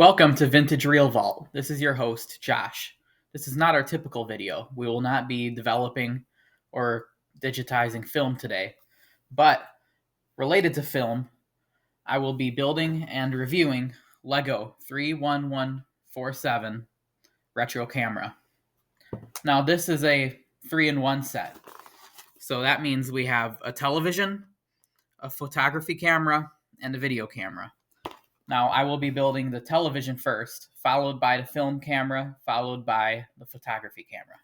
Welcome to Vintage Reel Vault. This is your host, Josh. This is not our typical video. We will not be developing or digitizing film today, but related to film, I will be building and reviewing LEGO 31147 retro camera. Now this is a 3-in-1 set. So that means we have a television, a photography camera, and a video camera. Now, I will be building the television first, followed by the film camera, followed by the photography camera.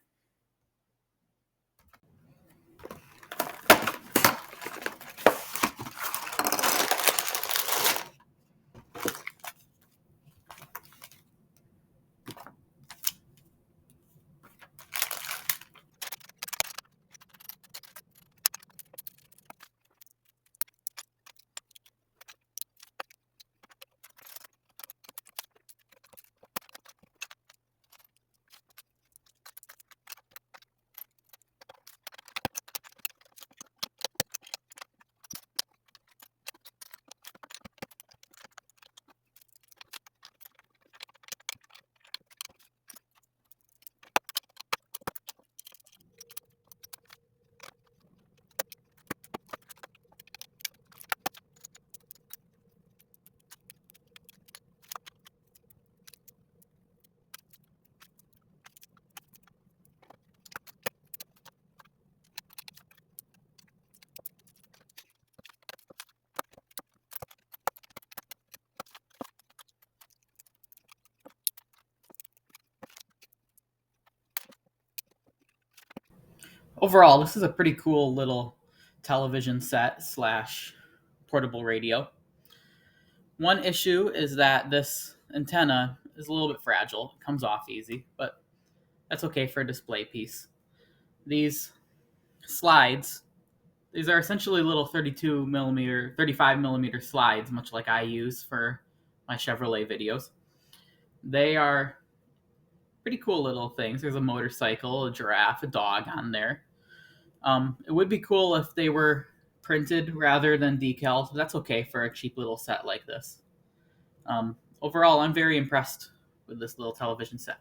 Overall, this is a pretty cool little television set slash portable radio. One issue is that this antenna is a little bit fragile. It comes off easy, but that's okay for a display piece. These slides, these are essentially little 35 millimeter slides, much like I use for my Chevrolet videos. They are pretty cool little things. There's a motorcycle, a giraffe, a dog on there. It would be cool if they were printed rather than decals, but that's okay for a cheap little set like this. Overall, I'm very impressed with this little television set.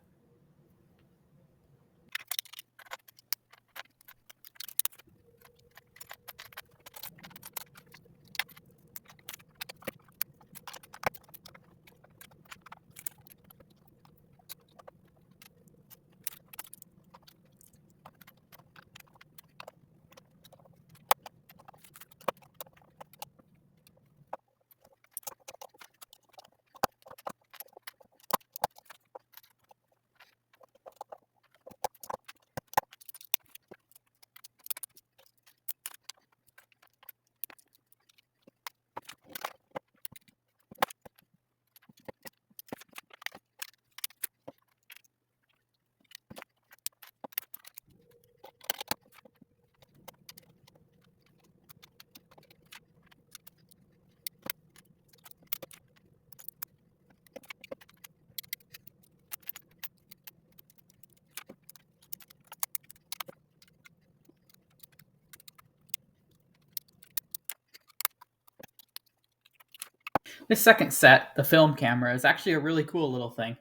This second set, the film camera, is actually a really cool little thing.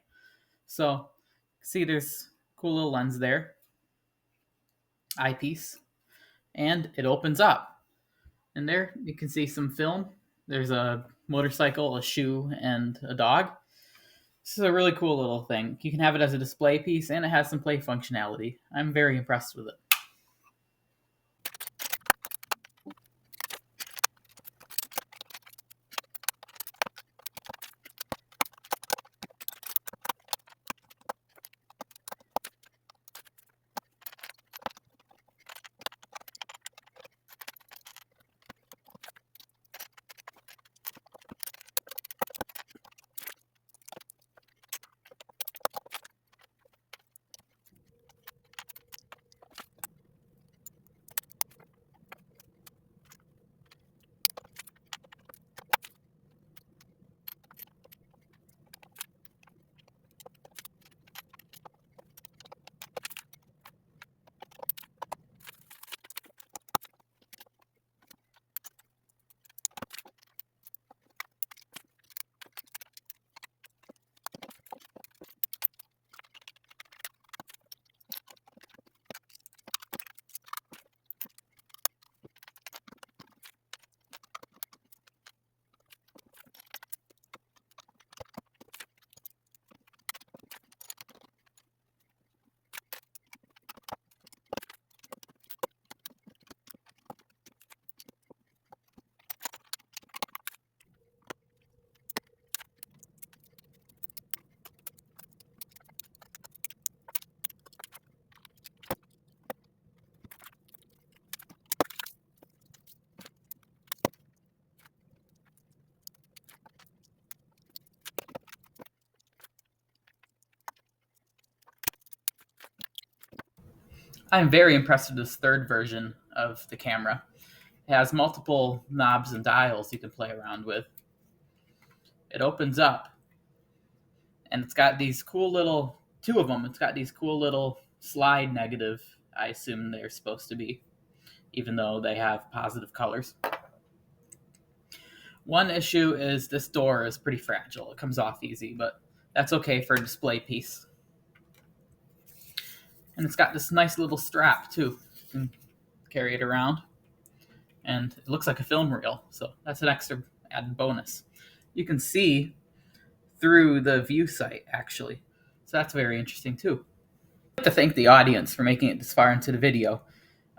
So, see there's a cool little lens there, eyepiece, and it opens up. And there you can see some film. There's a motorcycle, a shoe, and a dog. This is a really cool little thing. You can have it as a display piece, and it has some play functionality. I'm very impressed with it. I'm very impressed with this third version of the camera. It has multiple knobs and dials you can play around with. It opens up, and it's got these cool little, two of them, it's got these cool little slide negative, I assume they're supposed to be, even though they have positive colors. One issue is this door is pretty fragile. It comes off easy, but that's okay for a display piece. And it's got this nice little strap, too. You can carry it around. And it looks like a film reel, so that's an extra added bonus. You can see through the view sight, actually. So that's very interesting, too. I'd like to thank the audience for making it this far into the video.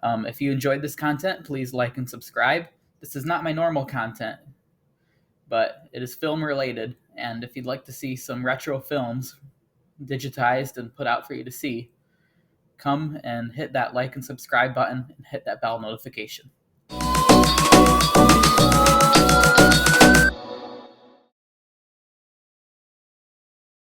If you enjoyed this content, please like and subscribe. This is not my normal content, but it is film related, and if you'd like to see some retro films digitized and put out for you to see, come and hit that like and subscribe button and hit that bell notification.